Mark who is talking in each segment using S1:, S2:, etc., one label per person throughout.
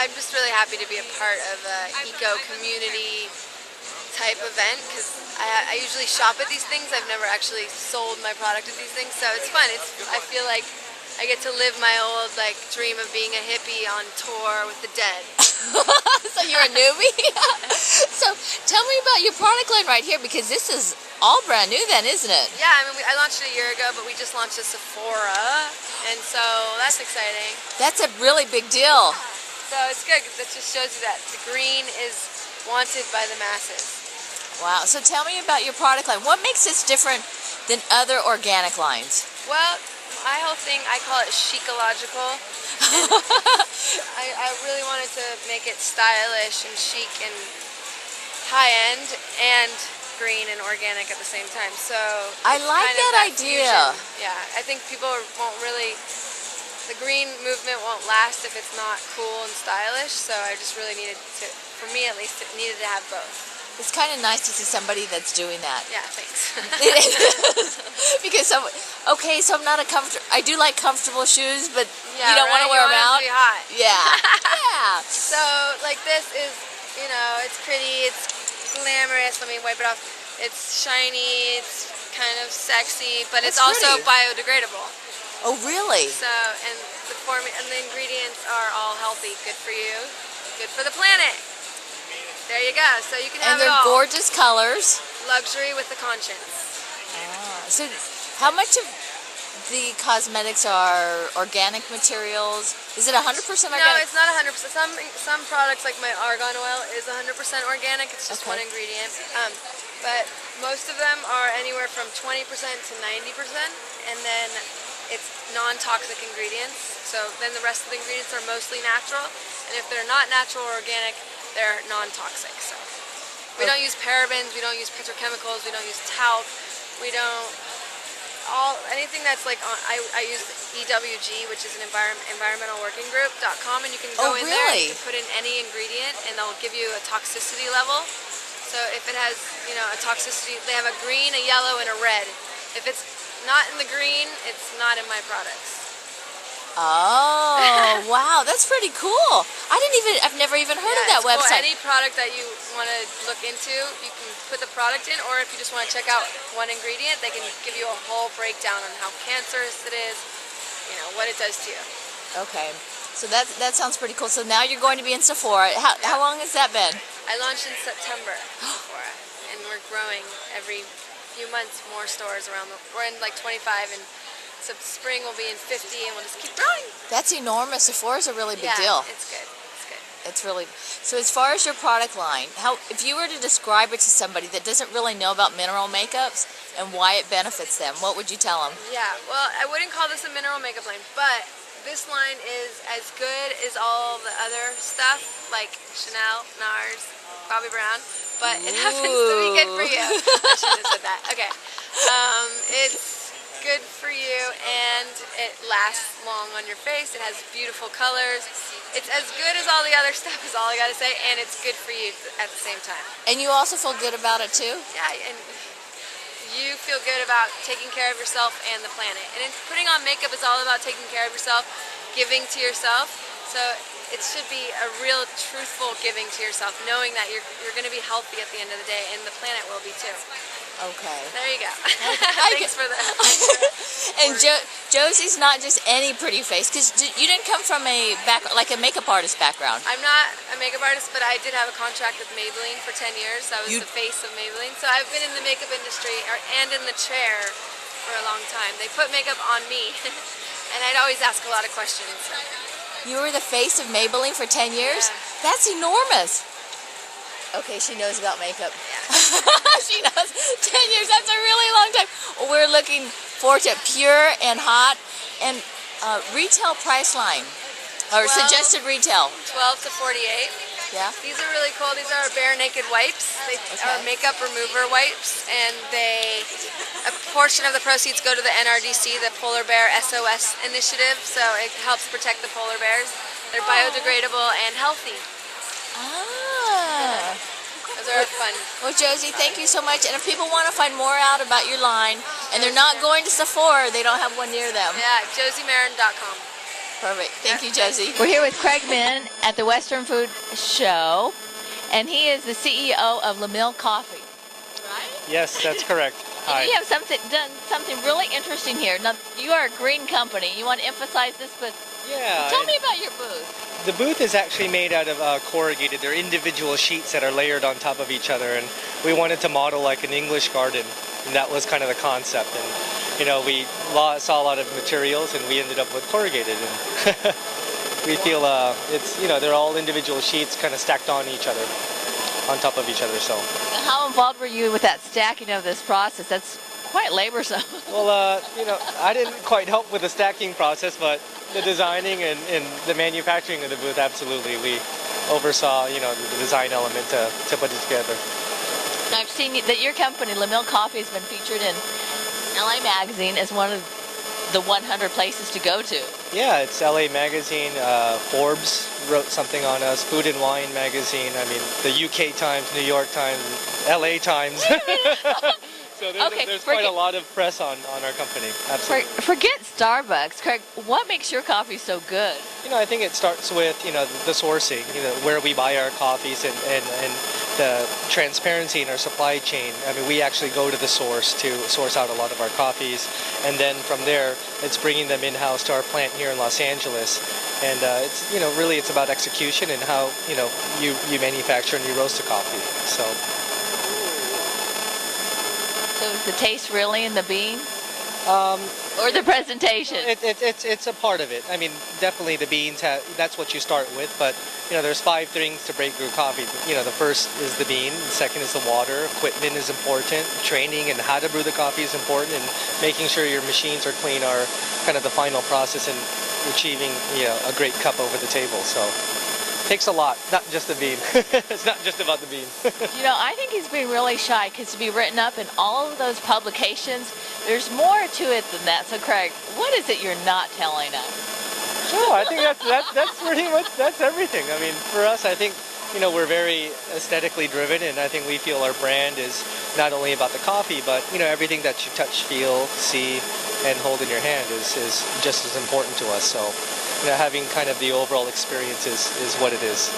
S1: I'm just really happy to be a part of a eco community type event because I usually shop at these things. I've never actually sold my product at these things, so it's fun. I feel like I get to live my old dream of being a hippie on tour with the Dead.
S2: So you're a newbie? So tell me about your product line right here, because this is all brand new then, isn't it?
S1: Yeah, I mean, I launched it a year ago, but we just launched a Sephora, and so that's exciting.
S2: That's a really big deal.
S1: So it's good because it just shows you that the green is wanted by the masses.
S2: Wow. So tell me about your product line. What makes this different than other organic lines?
S1: Well, my whole thing, I call it chicological. I really wanted to make it stylish and chic and high-end and green and organic at the same time. So
S2: I like that idea.
S1: Fusion. Yeah, I think people won't really, the green movement won't last if it's not cool and stylish. So I just really needed to, for me at least, it needed to have both.
S2: It's kind of nice to see somebody that's doing that.
S1: Yeah, thanks.
S2: Because so I'm not a I do like comfortable shoes, but
S1: yeah,
S2: you don't want to wear them out.
S1: To be hot.
S2: Yeah. Yeah.
S1: So like this is, it's pretty, it's glamorous. Let me wipe it off. It's shiny, it's kind of sexy, but it's also biodegradable.
S2: Oh, really?
S1: So, and the ingredients are all healthy, good for you, good for the planet. There you go. So you can have it all.
S2: And they're gorgeous colors.
S1: Luxury with the conscience.
S2: Ah. So how much of the cosmetics are organic materials? Is it 100% organic?
S1: No, it's not 100%. Some products, like my argan oil, is 100% organic. It's just one ingredient. But most of them are anywhere from 20% to 90%, and then it's non-toxic ingredients. So then the rest of the ingredients are mostly natural, and if they're not natural or organic, they're non-toxic. So we don't use parabens, we don't use petrochemicals, we don't use talc, we don't anything that's like I use EWG, which is an environmental working group.com, and you can go in there and you can put in any ingredient and they'll give you a toxicity level. So if it has a toxicity, they have a green, a yellow, and a red. If it's not in the green, it's not in my products.
S2: Oh, wow, that's pretty cool. I've never even heard of that website.
S1: Cool. Any product that you want to look into, you can put the product in, or if you just want to check out one ingredient, they can give you a whole breakdown on how cancerous it is, what it does to you.
S2: Okay, so that sounds pretty cool. So now you're going to be in Sephora. How long has that been?
S1: I launched in September, Sephora, and we're growing every few months, more stores around we're in like 25, and so spring will be in 50, and we'll just keep growing.
S2: That's enormous. Sephora's a really big deal.
S1: It's good. It's good.
S2: It's really. So as far as your product line, if you were to describe it to somebody that doesn't really know about mineral makeups and why it benefits them, what would you tell them?
S1: Yeah, well, I wouldn't call this a mineral makeup line, but this line is as good as all the other stuff, like Chanel, NARS, Bobbi Brown, but it happens to be good for you. I shouldn't have said that. Okay. It's good for you, and it lasts long on your face. It has beautiful colors. It's as good as all the other stuff, is all I gotta say, and it's good for you at the same time.
S2: And you also feel good about it too?
S1: Yeah, and you feel good about taking care of yourself and the planet. And putting on makeup is all about taking care of yourself, giving to yourself. So it should be a real truthful giving to yourself, knowing that you're going to be healthy at the end of the day, and the planet will be too.
S2: Okay.
S1: There you go. Thanks for that.
S2: And Josie's not just any pretty face, because you didn't come from a makeup artist background.
S1: I'm not a makeup artist, but I did have a contract with Maybelline for 10 years. I was the face of Maybelline. So I've been in the makeup industry and in the chair for a long time. They put makeup on me, and I'd always ask a lot of questions. So.
S2: You were the face of Maybelline for 10 years? Yeah. That's enormous. Okay, she knows about makeup.
S1: Yeah.
S2: She knows. 10 years, that's a really long time. Well, we're looking forward to Pure and Hot and retail price line, or suggested retail.
S1: 12 to 48.
S2: Yeah.
S1: These are really cool. These are bare naked wipes. They are makeup remover wipes, and a portion of the proceeds go to the NRDC, the Polar Bear SOS initiative, so it helps protect the polar bears. They're biodegradable and healthy.
S2: Ah.
S1: Those are fun.
S2: Well, Josie, thank you so much. And if people want to find more out about your line, and they're not going to Sephora, they don't have one near them.
S1: Yeah, josiemaran.com.
S2: Perfect. Thank you, Josie. We're here with Craig Min at the Western Food Show, and he is the CEO of Lamill Coffee. Right?
S3: Yes, that's correct.
S2: And
S3: Hi.
S2: you have done something really interesting here. Now, you are a green company. You want to emphasize this, but
S3: Yeah.
S2: tell me about your booth.
S3: The booth is actually made out of corrugated. They're individual sheets that are layered on top of each other, and we wanted to model like an English garden, and that was kind of the concept. And we saw a lot of materials, and we ended up with corrugated. And we feel it's they're all individual sheets, kind of stacked on each other, on top of each other. So.
S2: Now, how involved were you with that stacking of this process? That's quite laborsome.
S3: Well, I didn't quite help with the stacking process, but the designing and the manufacturing of the booth, absolutely. We oversaw, the design element to put it together.
S2: Now, I've seen that your company, Lamill Coffee, has been featured in LA Magazine as one of the 100 places to go to.
S3: Yeah, it's LA Magazine. Forbes wrote something on us. Food and Wine Magazine. I mean, the UK Times, New York Times, LA Times. So there's quite a lot of press on our company. Absolutely.
S2: Forget Starbucks, Craig. What makes your coffee so good?
S3: I think it starts with the sourcing. Where we buy our coffees and the transparency in our supply chain. I mean, we actually go to the source to source out a lot of our coffees, and then from there, it's bringing them in-house to our plant here in Los Angeles. And it's really it's about execution and how you manufacture and you roast a coffee. So
S2: is the taste really in the bean? Or the presentation?
S3: It's a part of it. I mean, definitely the beans that's what you start with, but there's 5 things to break brew coffee. The first is the bean, the second is the water, equipment is important, training and how to brew the coffee is important, and making sure your machines are clean are kind of the final process in achieving a great cup over the table. So it takes a lot, not just the bean. It's not just about the bean.
S2: I think he's being really shy because to be written up in all of those publications, there's more to it than that. So, Craig, what is it you're not telling us?
S3: No, I think that's pretty much everything. I mean, for us, I think we're very aesthetically driven, and I think we feel our brand is not only about the coffee, but everything that you touch, feel, see, and hold in your hand is just as important to us. So, having kind of the overall experience is what it is.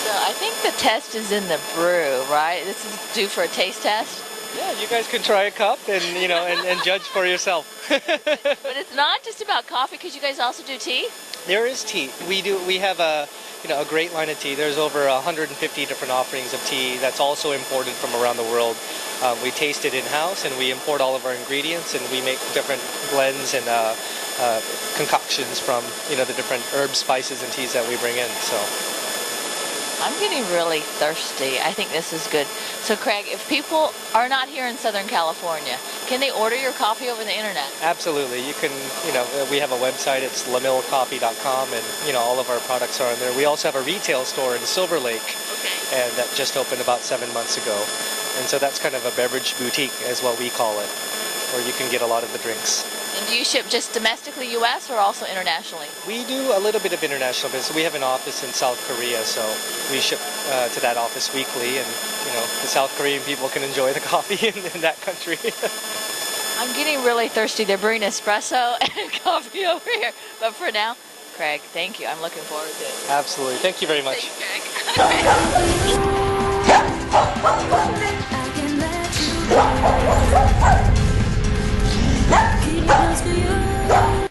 S2: So I think the test is in the brew, right? This is due for a taste test.
S3: Yeah, you guys can try a cup and and judge for yourself.
S2: But it's not just about coffee, because you guys also do tea?
S3: There is tea. We have a great line of tea. There's over 150 different offerings of tea that's also imported from around the world. We taste it in-house, and we import all of our ingredients, and we make different blends and concoctions from the different herbs, spices, and teas that we bring in. So
S2: I'm getting really thirsty. I think this is good. So, Craig, if people are not here in Southern California, can they order your coffee over the internet?
S3: Absolutely. You can, we have a website. It's lamillcoffee.com, and, all of our products are on there. We also have a retail store in Silver Lake, and that just opened about 7 months ago. And so that's kind of a beverage boutique, is what we call it, where you can get a lot of the drinks.
S2: And do you ship just domestically U.S. or also internationally?
S3: We do a little bit of international business. We have an office in South Korea, so we ship to that office weekly, and the South Korean people can enjoy the coffee in that country.
S2: I'm getting really thirsty. They're brewing espresso and coffee over here. But for now, Craig, thank you. I'm looking forward to it.
S3: Absolutely. Thank you very much.
S2: Thanks, Craig.